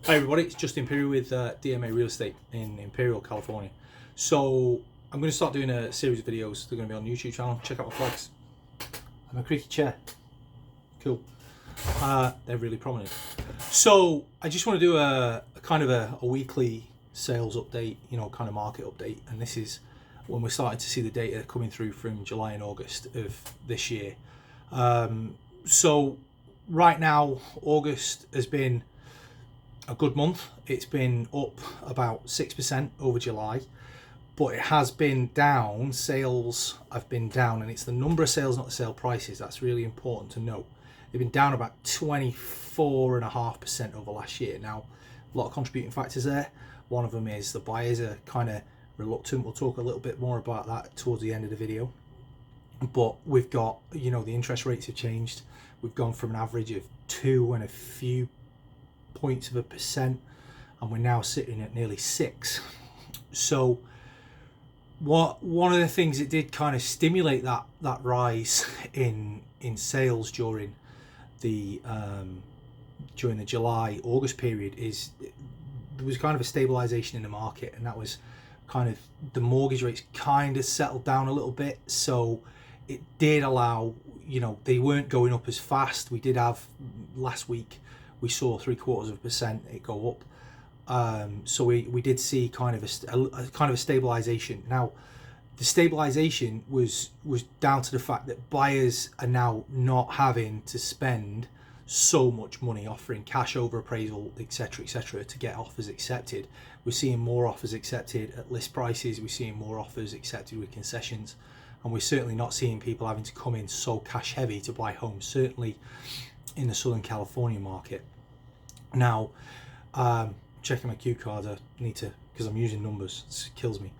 Hi everybody, it's Justin Imperial with DMA Real Estate in Imperial, California. So I'm going to start doing a series of videos. They're going to be on the YouTube channel. Check out my flags. And my creaky chair. Cool. They're really prominent. So I just want to do a kind of a weekly sales update, kind of market update. And this is when we're starting to see the data coming through from July and August of this year. So right now, August has been a good month. It's been up about 6% over July, but it has been down. Sales have been down, and it's the number of sales, not the sale prices. That's really important to note. They've been down about 24.5% over last year. Now, a lot of contributing factors there. One of them is the buyers are kind of reluctant. We'll talk a little bit more about that towards the end of the video. But we've got, the interest rates have changed. We've gone from an average of 2 and a few points of a percent, and we're now sitting at nearly 6. So one of the things that did kind of stimulate that rise in sales during the July August period is there was kind of a stabilization in the market, and that was kind of the mortgage rates kind of settled down a little bit. So it did allow, they weren't going up as fast. We did have last week, we saw 0.75% it go up. So we did see kind of a stabilization. Now, the stabilization was down to the fact that buyers are now not having to spend so much money offering cash over appraisal, etc., to get offers accepted. We're seeing more offers accepted at list prices. We're seeing more offers accepted with concessions, and we're certainly not seeing people having to come in so cash heavy to buy homes, certainly in the Southern California market. Now, checking my cue cards, I need to, because I'm using numbers, it kills me.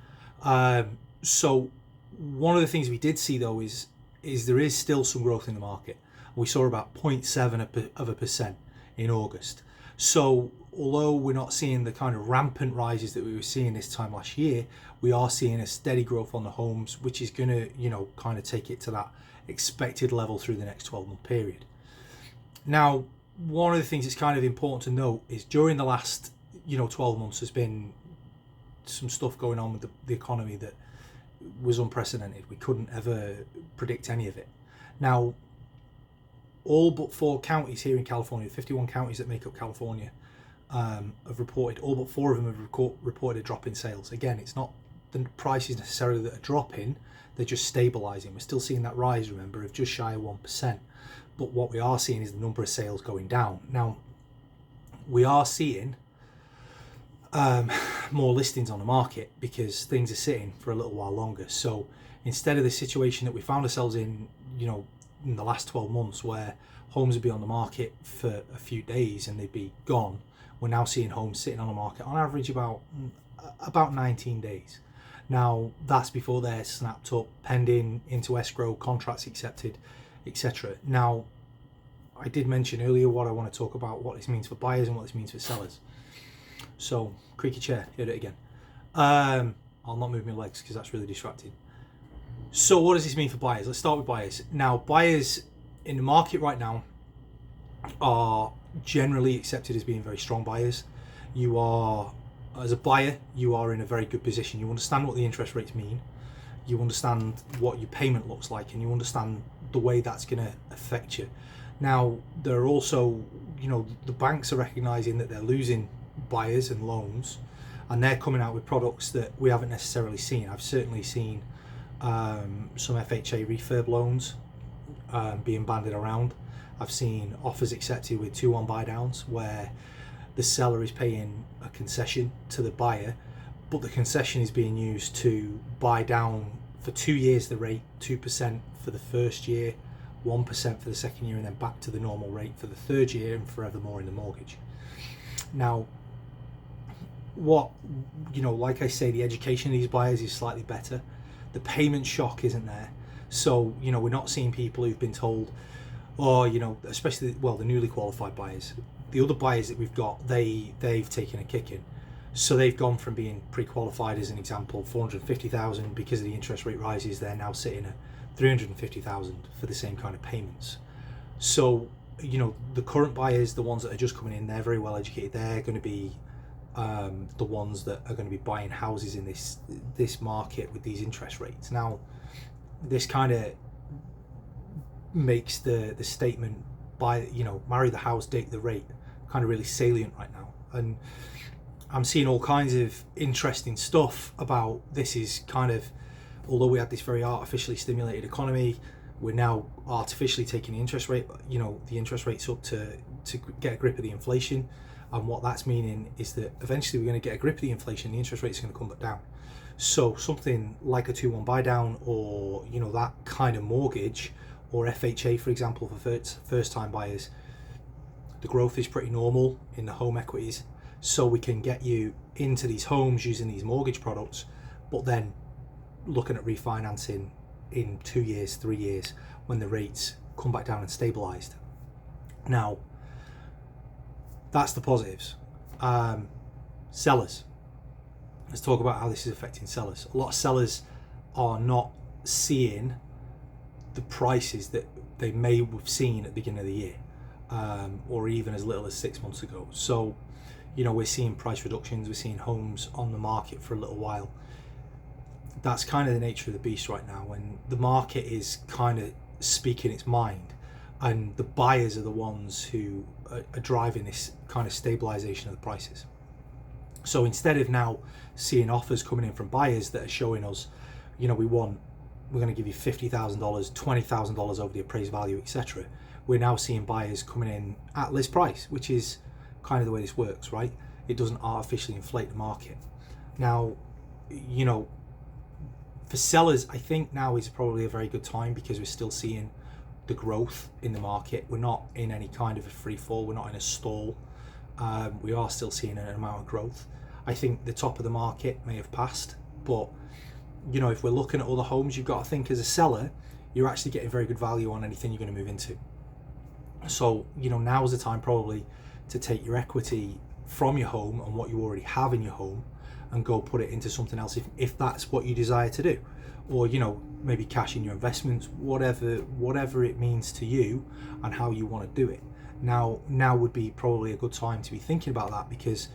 So one of the things we did see though is there is still some growth in the market. We saw about 0.7% in August. So although we're not seeing the kind of rampant rises that we were seeing this time last year, we are seeing a steady growth on the homes, which is going to, kind of take it to that expected level through the next 12-month period. Now, one of the things that's kind of important to note is during the last 12 months there's been some stuff going on with the economy that was unprecedented. We couldn't ever predict any of it. Now, all but 4 counties here in California, 51 counties that make up California, have reported, all but 4 of them have reported a drop in sales. Again, it's not the prices necessarily that are dropping, they're just stabilizing. We're still seeing that rise, remember, of just shy of 1%. But what we are seeing is the number of sales going down. Now, we are seeing more listings on the market because things are sitting for a little while longer. So instead of the situation that we found ourselves in, in the last 12 months where homes would be on the market for a few days and they'd be gone, we're now seeing homes sitting on the market on average about 19 days. Now, that's before they're snapped up, pending into escrow, contracts accepted, etc. Now, I did mention earlier what I want to talk about, what this means for buyers and what this means for sellers. So, creaky chair, heard it again. I'll not move my legs because that's really distracting. So what does this mean for buyers? Let's start with buyers. Now, buyers in the market right now are generally accepted as being very strong buyers. You are, as a buyer, you are in a very good position. You understand what the interest rates mean. You understand what your payment looks like, and you understand the way that's going to affect you. Now, there are also, the banks are recognizing that they're losing buyers and loans, and they're coming out with products that we haven't necessarily seen. I've certainly seen some FHA refurb loans being banded around. I've seen offers accepted with 2-1 buy downs where the seller is paying a concession to the buyer, but the concession is being used to buy down for 2 years the rate, 2% for the first year, 1% for the second year, and then back to the normal rate for the third year and forevermore in the mortgage. Now, like I say, the education of these buyers is slightly better. The payment shock isn't there. So, we're not seeing people who've been told, especially, the newly qualified buyers. The other buyers that we've got, they've taken a kicking. So they've gone from being pre-qualified, as an example, 450,000 because of the interest rate rises. They're now sitting at 350,000 for the same kind of payments. So the current buyers, the ones that are just coming in, they're very well educated. They're going to be the ones that are going to be buying houses in this market with these interest rates. Now, this kind of makes the statement marry the house, date the rate kind of really salient right now. And I'm seeing all kinds of interesting stuff about this. Is kind of, although we had this very artificially stimulated economy, we're now artificially taking the interest rate, the interest rates up to get a grip of the inflation. And what that's meaning is that eventually we're going to get a grip of the inflation, the interest rate's going to come back down. So something like a 2-1 buy down, or that kind of mortgage, or FHA, for example, for first time buyers, the growth is pretty normal in the home equities. So we can get you into these homes using these mortgage products, but then looking at refinancing in 2 years, 3 years, when the rates come back down and stabilized. Now, that's the positives. Sellers. Let's talk about how this is affecting sellers. A lot of sellers are not seeing the prices that they may have seen at the beginning of the year, or even as little as 6 months ago. So, we're seeing price reductions, we're seeing homes on the market for a little while. That's kind of the nature of the beast right now, when the market is kind of speaking its mind, and the buyers are the ones who are driving this kind of stabilization of the prices. So instead of now seeing offers coming in from buyers that are showing us, we're going to give you $50,000, $20,000 over the appraised value, etc., we're now seeing buyers coming in at list price, which is kind of the way this works, right? It doesn't artificially inflate the market. Now, for sellers, I think now is probably a very good time, because we're still seeing the growth in the market. We're not in any kind of a free fall. We're not in a stall. We are still seeing an amount of growth. I think the top of the market may have passed, but if we're looking at other homes, you've got to think as a seller, you're actually getting very good value on anything you're going to move into. So, now's the time probably to take your equity from your home and what you already have in your home and go put it into something else if that's what you desire to do, or maybe cash in your investments, whatever it means to you and how you want to do it. Now would be probably a good time to be thinking about that, because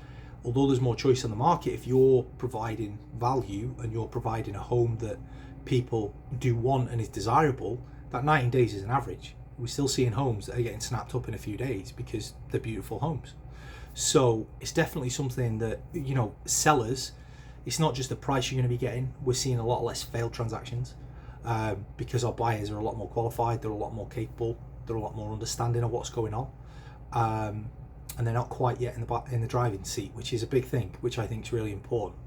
although there's more choice on the market, if you're providing value and you're providing a home that people do want and is desirable, that 19 days is an average. We're still seeing homes that are getting snapped up in a few days because they're beautiful homes. So it's definitely something that, sellers, it's not just the price you're going to be getting. We're seeing a lot less failed transactions, because our buyers are a lot more qualified, they're a lot more capable, they're a lot more understanding of what's going on, and they're not quite yet in the driving seat, which is a big thing, which I think is really important.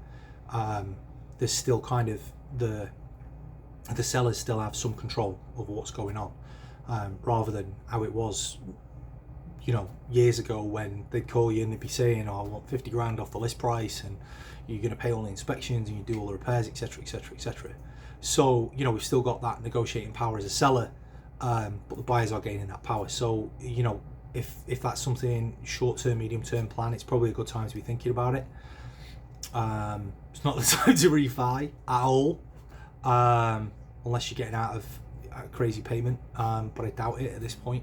There's still kind of the sellers still have some control over what's going on, rather than how it was years ago, when they'd call you and they'd be saying, I want 50 grand off the list price, and you're going to pay all the inspections and you do all the repairs, etc, etc, etc. So we've still got that negotiating power as a seller, but the buyers are gaining that power. So if that's something short-term, medium-term plan, it's probably a good time to be thinking about it. It's not the time to refi at all, unless you're getting out of a crazy payment, but I doubt it at this point.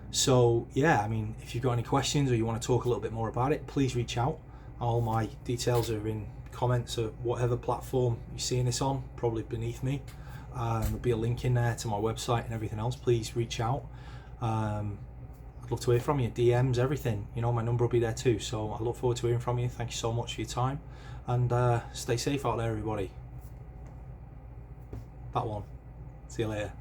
So yeah, if you've got any questions or you want to talk a little bit more about it, please reach out. All my details are in comments of whatever platform you're seeing this on, probably beneath me. There'll be a link in there to my website and everything else. Please reach out. I'd love to hear from you. DMs, everything. My number will be there too. So I look forward to hearing from you. Thank you so much for your time, and stay safe out there, everybody. That one. See you later.